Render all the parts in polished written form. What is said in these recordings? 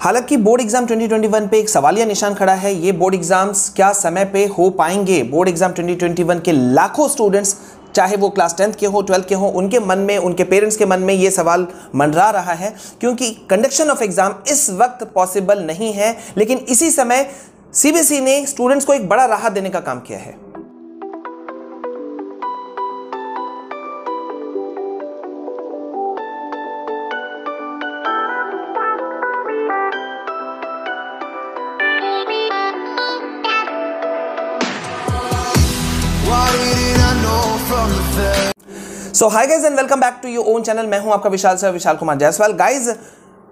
हालांकि board exam 2021 पे एक सवालिया निशान खड़ा है। ये बोर्ड एग्जाम्स क्या समय पे हो पाएंगे? बोर्ड एग्जाम 2021 के लाखों स्टूडेंट्स, चाहे वो क्लास 10th के हो, 12th के हो, उनके मन में, उनके पेरेंट्स के मन में ये सवाल मंडरा रहा है, क्योंकि कंडक्शन ऑफ एग्जाम इस वक्त पॉसिबल नहीं है। लेकिन इसी समय सीबीएसई ने स्टूडेंट्स को एक बड़ा राहत देने का काम किया है। So hi guys and welcome back to your own channel. मैं हूं आपका Vishal sir, Vishal Kumar Jaiswal. Guys,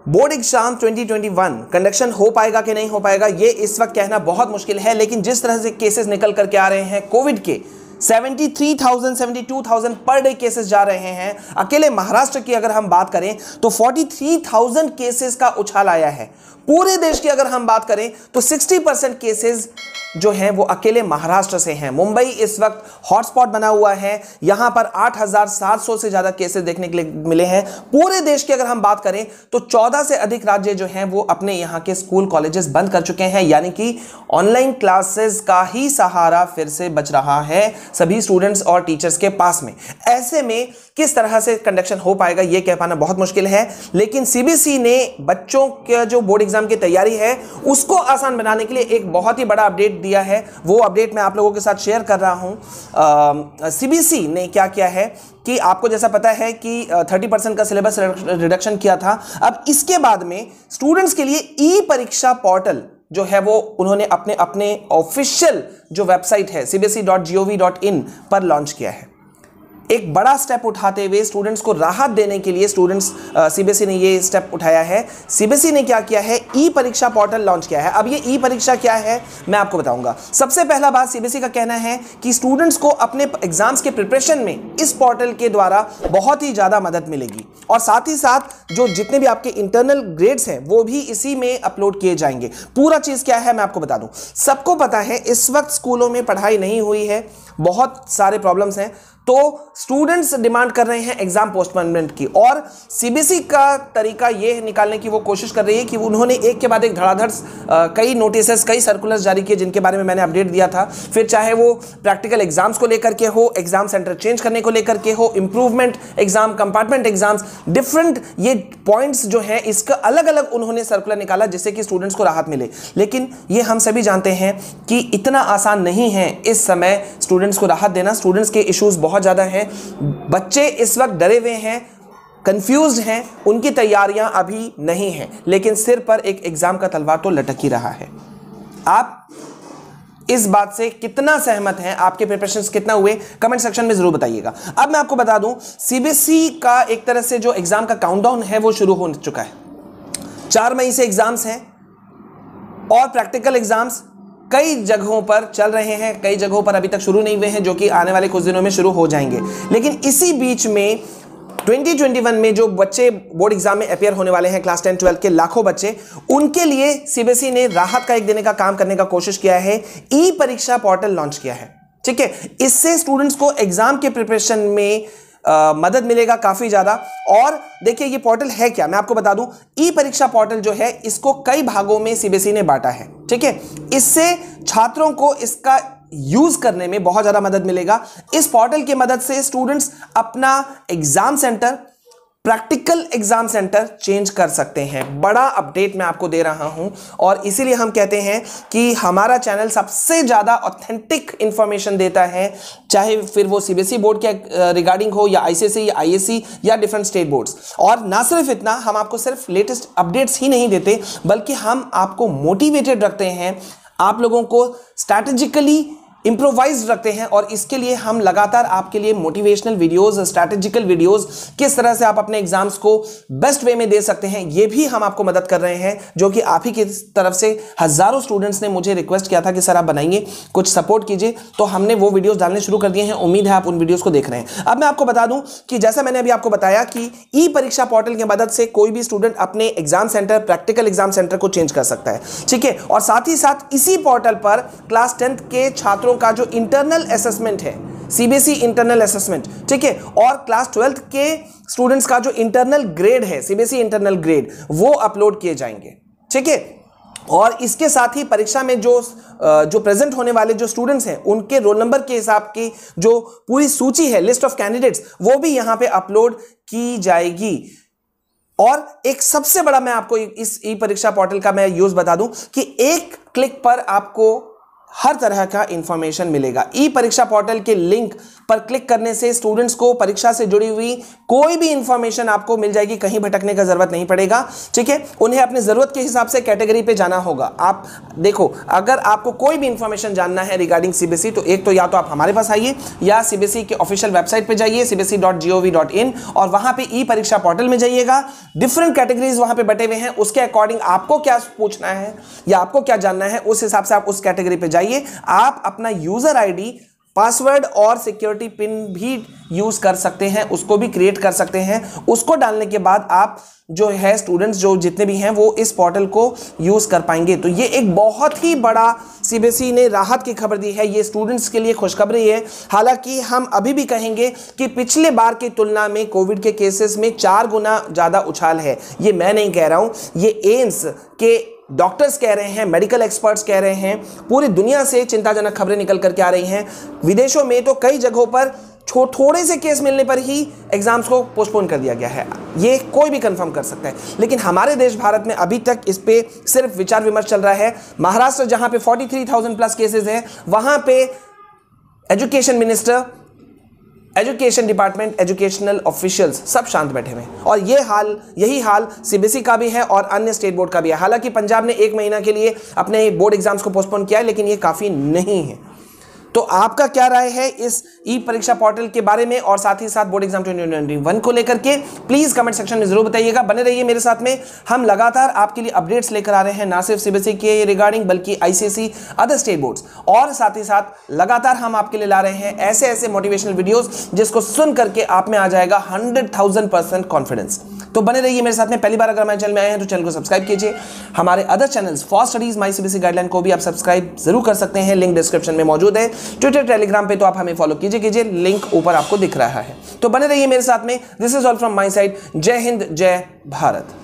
board exam 2021 conduction हो पाएगा कि नहीं हो पाएगा, ये इस वक्त कहना बहुत मुश्किल है। लेकिन जिस तरह से केसेस निकल करके आ रहे हैं कोविड के, 73,000 72,000 पर डे केसेस जा रहे हैं। अकेले महाराष्ट्र की अगर हम बात करें तो 43,000 केसेस का उछाल आया है। पूरे देश की अगर हम बात करें तो 60% केसेस जो हैं वो अकेले महाराष्ट्र से हैं। मुंबई इस वक्त हॉटस्पॉट बना हुआ है। यहां पर 8,700 से ज्यादा केसेस देखने के लिए मिले हैं। पूरे देश की अगर हम बात करें तो 14 से अधिक राज्य जो हैं वो अपने यहां के स्कूल कॉलेजेस बंद कर चुके हैं, यानी कि ऑनलाइन क्लासेस का ही सहारा फिर से बच रहा है सभी स्टूडेंट्स और टीचर्स के पास में। ऐसे में किस तरह से कंडक्शन हो पाएगा ये कह पाना बहुत मुश्किल है। लेकिन सीबीएसई ने बच्चों के जो बोर्ड एग्जाम की तैयारी है उसको आसान बनाने के लिए एक बहुत ही बड़ा अपडेट दिया है। वो अपडेट मैं आप लोगों के साथ शेयर कर रहा हूं। सीबीएसई ने क्या किया है कि आपको जैसा पता है कि 30% का सिलेबस रिडक्शन किया था। अब इसके बाद में स्टूडेंट्स के लिए ई परीक्षा पोर्टल जो है वो उन्होंने अपने ऑफिशियल जो वेबसाइट है cbse.gov.in पर लॉन्च किया है। एक बड़ा स्टेप उठाते हुए स्टूडेंट्स को राहत देने के लिए सीबीएसई ने ये स्टेप उठाया है। सीबीएसई ने क्या किया है, ई परीक्षा पोर्टल लॉन्च किया है। अब ये ई परीक्षा क्या है मैं आपको बताऊंगा। सबसे पहला बात, सीबीएसई का कहना है कि स्टूडेंट्स को अपने एग्जाम्स के प्रिपरेशन में इस पोर्टल के द्वारा बहुत ही ज्यादा मदद मिलेगी, और साथ ही साथ जो जितने भी आपके इंटरनल ग्रेड्स हैं वो भी इसी में अपलोड किए जाएंगे। पूरा चीज क्या है मैं आपको बता दूं। सबको पता है इस वक्त स्कूलों में पढ़ाई नहीं हुई है, बहुत सारे प्रॉब्लम्स हैं, तो स्टूडेंट्स डिमांड कर रहे हैं एग्जाम पोस्टपोनमेंट की। और सीबीएसई का तरीका यह निकालने की वो कोशिश कर रही है कि उन्होंने एक के बाद एक धड़ाधड़ कई नोटिसेस, कई सर्कुलर्स जारी किए, जिनके बारे में मैंने अपडेट दिया था। फिर चाहे वो प्रैक्टिकल एग्जाम्स को लेकर के हो, एग्जाम सेंटर चेंज करने को लेकर के हो, improvement exam, compartment exams, different ये पॉइंट्स जो है इसका अलग अलग उन्होंने सर्कुलर निकाला जिससे कि स्टूडेंट्स को राहत मिले। लेकिन ये हम सभी जानते हैं कि इतना आसान नहीं है इस समय स्टूडेंट्स को राहत देना। स्टूडेंट्स के इश्यूज बहुत ज्यादा हैं। बच्चे इस वक्त डरे हुए हैं, कंफ्यूज्ड हैं, उनकी तैयारियां अभी नहीं हैं, लेकिन सिर पर एक एग्जाम का तलवार तो लटक ही रहा है। आप इस बात से कितना सहमत हैं, आपके प्रिपरेशंस कितना हुए, कमेंट सेक्शन में जरूर बताइएगा। अब मैं आपको बता दूं, सीबीएसई का एक तरह से जो एग्जाम का काउंटडाउन है वो शुरू हो चुका है। 4 मई से एग्जाम्स हैं और प्रैक्टिकल एग्जाम्स कई जगहों पर चल रहे हैं, कई जगहों पर अभी तक शुरू नहीं हुए हैं, जो कि आने वाले कुछ दिनों में शुरू हो जाएंगे। लेकिन इसी बीच में 2021 में जो बच्चे बोर्ड एग्जाम में अपियर होने वाले हैं, क्लास 10 12 के लाखों बच्चे, उनके लिए सीबीएसई ने राहत का एक देने का काम करने का कोशिश किया है। ई परीक्षा पोर्टल लॉन्च किया है, ठीक है। इससे स्टूडेंट्स को एग्जाम के प्रिपरेशन में मदद मिलेगा काफी ज्यादा। और देखिए ये पोर्टल है क्या, मैं आपको बता दूं। ई परीक्षा पोर्टल जो है इसको कई भागों में सीबीएसई ने बांटा है, ठीक है। इससे छात्रों को इसका यूज करने में बहुत ज्यादा मदद मिलेगा। इस पोर्टल की मदद से स्टूडेंट्स अपना exam centre, practical exam centre change कर सकते हैं। बड़ा अपडेट मैं आपको दे रहा हूं, और इसीलिए हम कहते हैं कि हमारा चैनल सबसे ज्यादा ऑथेंटिक इंफॉर्मेशन देता है, चाहे फिर वो सीबीएसई बोर्ड के रिगार्डिंग हो, या आईसीएसई या आईएससी या डिफरेंट स्टेट बोर्ड्स। और ना सिर्फ इतना, हम आपको सिर्फ लेटेस्ट अपडेट्स ही नहीं देते, बल्कि हम आपको मोटिवेटेड रखते हैं, आप लोगों को स्ट्रैटेजिकली इंप्रोवाइज रखते हैं। और इसके लिए हम लगातार आपके लिए मोटिवेशनल वीडियोस, स्ट्रैटेजिकल वीडियोस, किस तरह से आप अपने एग्जाम्स को बेस्ट वे में दे सकते हैं, ये भी हम आपको मदद कर रहे हैं, जो कि आप ही की तरफ से हजारों स्टूडेंट्स ने मुझे रिक्वेस्ट किया था कि सर आप बनाइए, कुछ सपोर्ट कीजिए, तो हमने वो वीडियोस डालने शुरू कर दिए हैं। उम्मीद है आप उन वीडियोस को देख रहे हैं। अब मैं आपको बता दूं कि जैसा मैंने अभी आपको बताया कि ई परीक्षा पोर्टल की मदद से कोई भी स्टूडेंट अपने exam centre, practical exam centre को चेंज कर सकता है, ठीक है। और साथ ही साथ इसी पोर्टल पर क्लास 10th के छात्रों का जो इंटरनल असेसमेंट है, सीबीएसई इंटरनल असेसमेंट, ठीक है, और क्लास 12th के स्टूडेंट्स का जो इंटरनल ग्रेड है, सीबीएसई इंटरनल ग्रेड, वो अपलोड किए जाएंगे, ठीक है। और इसके साथ ही परीक्षा में जो प्रेजेंट होने वाले जो स्टूडेंट्स हैं उनके रोल नंबर के हिसाब की जो पूरी सूची है, लिस्ट ऑफ कैंडिडेट्स, वो भी यहां पे अपलोड की जाएगी। और एक सबसे बड़ा मैं आपको इस ई परीक्षा पोर्टल का मैं यूज बता दूं कि एक क्लिक पर आपको हर तरह का इंफॉर्मेशन मिलेगा। ई परीक्षा पोर्टल के लिंक पर क्लिक करने से स्टूडेंट्स को परीक्षा से जुड़ी हुई कोई भी इंफॉर्मेशन आपको मिल जाएगी, कहीं भटकने का जरूरत नहीं पड़ेगा, ठीक है। उन्हें अपनी जरूरत के हिसाब से कैटेगरी पे जाना होगा। आप देखो, अगर आपको कोई भी इंफॉर्मेशन जानना है रिगार्डिंग सीबीएसई तो एक तो या तो आप हमारे पास आइए या सीबीएसई के ऑफिशियल वेबसाइट पे जाइए cbse.gov.in और वहां पे ई परीक्षा पोर्टल में जाइएगा। डिफरेंट कैटेगरीज वहां पे बटे हुए हैं, उसके अकॉर्डिंग आपको क्या पूछना है या आपको क्या जानना है उस हिसाब से आप उस कैटेगरी पे जाइए। आप अपना यूजर आईडी, पासवर्ड और सिक्योरिटी पिन भी यूज कर सकते हैं, उसको भी क्रिएट कर सकते हैं। उसको डालने के बाद आप जो है स्टूडेंट्स जो जितने भी हैं वो इस पोर्टल को यूज कर पाएंगे। तो ये एक बहुत ही बड़ा सीबीएसई ने राहत की खबर दी है, ये स्टूडेंट्स के लिए खुशखबरी है। हालांकि हम अभी भी कहेंगे कि पिछले बार की तुलना में कोविड के केसेस में 4 गुना ज्यादा उछाल है। ये मैं नहीं कह रहा हूं, ये एम्स के डॉक्टर्स कह रहे हैं, मेडिकल एक्सपर्ट्स कह रहे हैं, पूरी दुनिया से चिंताजनक खबरें निकल करके आ रही हैं। विदेशों में तो कई जगहों पर थोड़े से केस मिलने पर ही एग्जाम्स को पोस्टपोन कर दिया गया है, ये कोई भी कंफर्म कर सकता है। लेकिन हमारे देश भारत में अभी तक इस पे सिर्फ विचार विमर्श चल रहा है। महाराष्ट्र जहां पे 43,000 प्लस केसेस हैं, वहां पे education minister, education department, educational officials सब शांत बैठे हुए हैं। और यही हाल सीबीएसई का भी है और अन्य स्टेट बोर्ड का भी है। हालांकि पंजाब ने 1 महीना के लिए अपने बोर्ड एग्जाम्स को पोस्टपोन किया है, लेकिन ये काफी नहीं है। तो आपका क्या राय है इस ई परीक्षा पोर्टल के बारे में और साथ ही साथ बोर्ड एग्जाम 2021 को लेकर के, प्लीज कमेंट सेक्शन में जरूर बताइएगा। बने रहिए मेरे साथ में, हम लगातार आपके लिए अपडेट्स लेकर आ रहे हैं, ना सिर्फ सीबीएसई के रिगार्डिंग बल्कि आईसीएसई, अदर स्टेट बोर्ड्स, और साथ ही साथ लगातार हम आपके लिए ला रहे हैं ऐसे मोटिवेशनल वीडियोस जिसको सुन करके आप में आ जाएगा 100,000% कॉन्फिडेंस। तो बने रहिए मेरे साथ में। पहली बार अगर हमारे चैनल में आए हैं तो चैनल को सब्सक्राइब कीजिए। हमारे other channels for studies, my CBSE guideline को भी आप सब्सक्राइब जरूर कर सकते हैं, लिंक डिस्क्रिप्शन में मौजूद है। ट्विटर, टेलीग्राम पे तो आप हमें फॉलो कीजिए, लिंक ऊपर आपको दिख रहा है। तो बने रहिए मेरे साथ में। This is all from my side. जय हिंद, जय भारत।